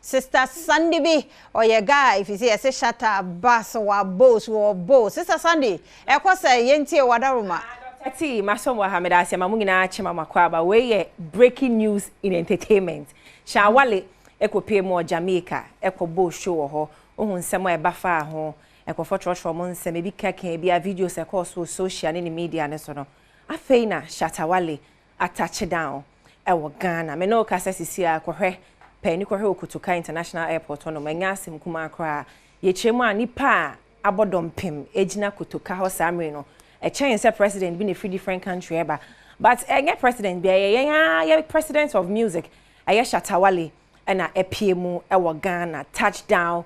Sister Sandy B or your guy if you see a Shatta Bass or boss or boss. Sister Sandy, e kwa say yenti wadaruma. Ati maso Mohammed Asia mamungina chema makwaba we breaking news in entertainment. Shatta Wale ekopie mo Jamaica ekobo show ho ohun nsemo e bafa ho ekofo trotro mo nsem bi kaka bi a videos e course social ni media ne so no afei na Shatta Wale attach down ewo Ghana me no kasa sisi akohwe pani kohwe okutuka international airport no manya asem kuma akra ye chemu anipa abodompem ejina kutuka ho samre no a change say president be in a free different country eba but enye president be ye president of music aye Shatta Wale na epiemu ewo Ghana touchdown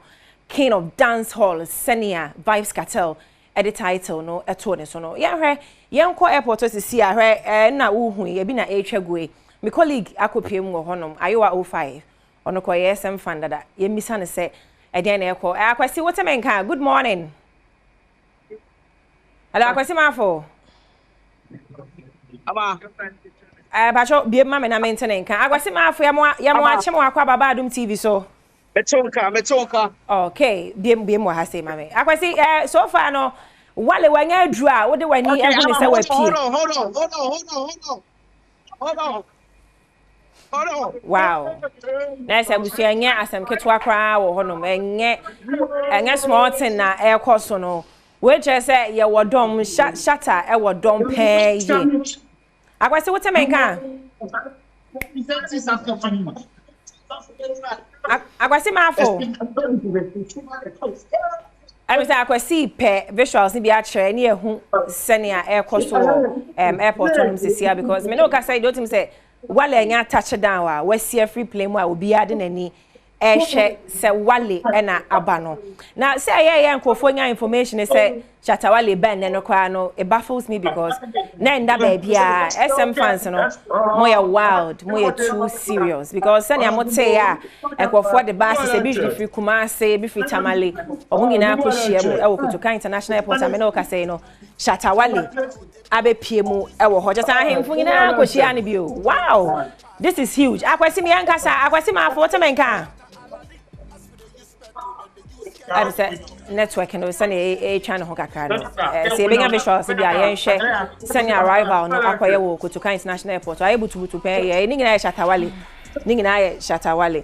king of dance hall senior vibes cartel the title no eto ne so no ye hwe yenko airport to see ahwe na uhu ye bi na etwagwe my colleague akopiemu wo honom ayewa 05 ono ko yesem fan dada ye misa ne se eden na ekọ akwasi wotemenka good morning hello akwasi mafo ama bacho bie ma me na maintain nka akwasi mafo ya mo achemo akwa baba Adom TV so metonka okay bie mo ha say mame akwasi so far no Wale wanya adru a wo de wani ehu ne se wa pie hold on wow nice abusu anya asem ketwa kra wo hono enye small thing na ekoso no we je say ye wodom Shatta e wodom pe ye akwasi wotemenka akwasi mafo I was akwasi pe visuals ni bi a kire ni ehu senior ekoso airport on sisia because me no ka say don't say Wale nya touch down wa wasi free play mu a obi ade nani ehwe se Wale na abano na say ye nkofo nya information say Shatta Wale ban no kwa no it baffles me because na nda ba bia SM fans no more wild more too serious because sani amote ya nkofo the bass say bi free Kumasi bi free Tamale omu nyina akohia mu e wo Kutuka international airport amena o ka say no Shatta Wale abepie mu e wo ho just ahemfo nyina akohia ne bio wow this is huge akwasi mi yankasa akwasi ma afo temenka I said network and send a channel kakra say being visual say bia yen hwe send arrival no akoye wo Kutuka international airport I able to pay ye ni ngina Shatta Wale ni ngina Shatta Wale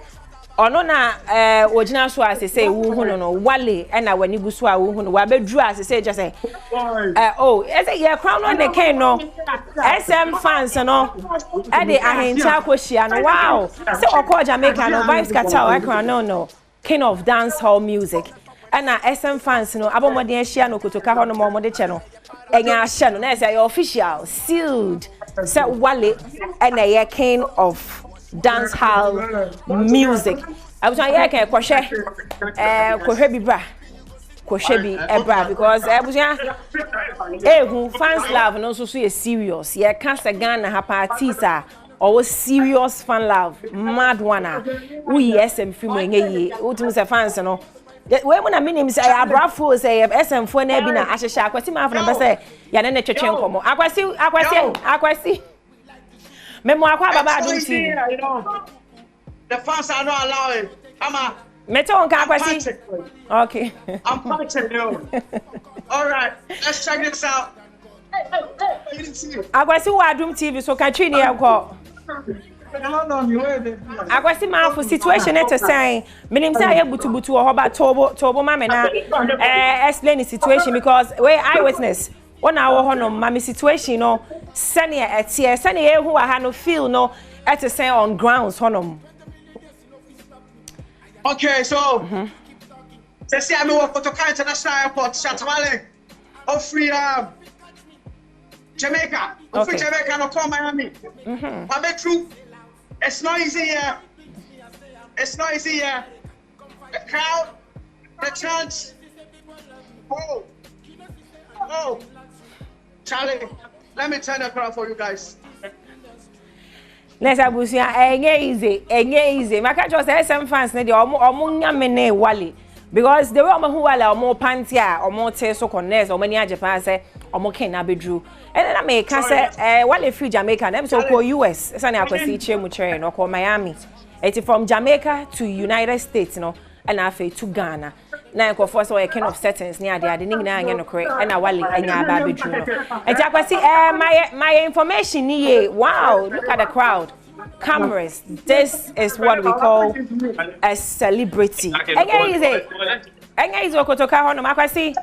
ono na ogina so as say wu hu no Wale na wani guso a wu hu no wa bedru as say just say oh say ye crown on the king no SM fans no e dey ahencha akohia no wow say okọ Jamaica no vibes cartel I crown no king of dance hall music and SM fans no abomode ahia no Kutuka ho no mo de che no enya ahia no na say official sealed say Wale and a king of dance hall music I was trying to kohwe bi bra kohwe bi ebra because fans love no so is serious ye can say Ghana ha parties or serious fan love mad one we SM film enye utum say fans no we mo na minim say abrafo say SM fo na bi na ahehya akwasi ma afo na say ya na twetwe nkomo akwasi Memo akwa baba Adom TV. The fans are not allowing. Meto on akwasi. Okay. I'm fighting you. All right, let's check this out. Akwasi wa Adom TV so ka twi ni enko. Akwasi ma for situation to say minim say aye butubutu o hoba tobo ma me na explain the situation because we eyewitness one hour hono mami situation no senior etie senior who ha no feel no at say on grounds hono. Okay, so say I'm work Kutuka international airport Shatta Wale of free Jamaica of free Jamaica no come Miami but true it's not easy here the crowd the chance oh Charlie, let me turn the crowd for you guys. Let's abusia enye easy. Maka just say SM fans na dey omo nyame na Wale because the way omo hu Wale omo panty a omo te so connect omo ni ajepa say omo ken na bedru. And then I make say Wale free Jamaica na so ko US. Say na akwasi chemu chere no ko Miami. It's from Jamaica to United States, no, and after to Ghana. Na nkofo so kind of settings near the ade nyina anya no kore na wale anya ba bedru no enti akwasi my information ni wow, look at the crowd, cameras. This is what we call a celebrity. Enya is okotoka ho no akwasi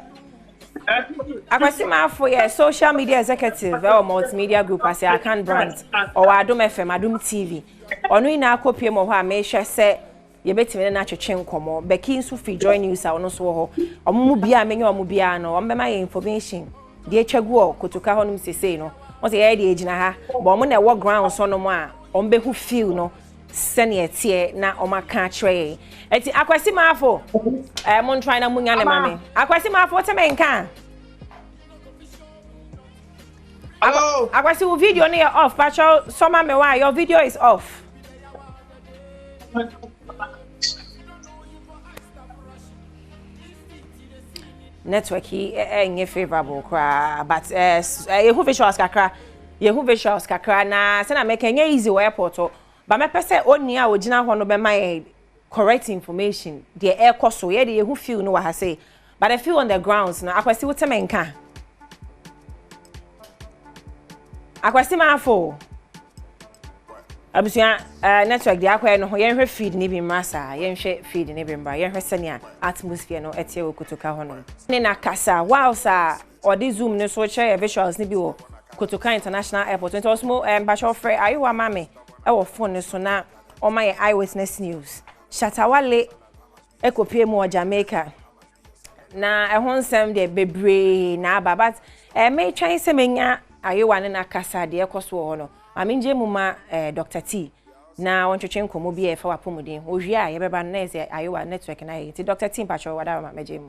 ma for your social media executive or multimedia group as I can brand or Adom FM, Adom TV. Onu ina akopie mo ho a me hwe se ye betime na twetwe nkomo beki nso fi join news a ono so ho omumu bia menye omu bia no ombema ye information de etwagu o kotoka ho no sesei no o se ye de egina ha bo omu na wo ground so no mo a ombehu feel no sene etie na omaka kire eti akwasi maafo mon try na munya ne mame akwasi maafo te menka Hello. Akwasi wo video ne off pacho soma me why your video is off. Network enye favorable kra but yehu visuals kakra na se na make enye easy we airport but me pese oni a ogina ho no be my correct information the air cost so ye de yehu feel no wa ha say but I feel on the grounds na akwasi wo temenka akwasi maafo abusia network di akwa no yen hwe feed ni bi mrasa yen hwe feed ni bi mbra yen hwe senia atmosphere no etie wo kotoka ho no ni na kasa wow sa odi zoom ne so share visuals ni bi wo kotoka international airport nti osmo bacho free ayiwa mame e wo phone ne so na o my eyewitness news Shatta Wale ekopie mu o Jamaica na ehon nsem de bebre na aba but me twan se menya ayiwa ne na kasa de ekoso ho no Aminje muma Dr. T na wonchweche nkomo bi e fa wapomuden ohwie a yebeba na ese ayewa network na ye ti Dr. T mpacho wada ma meje mu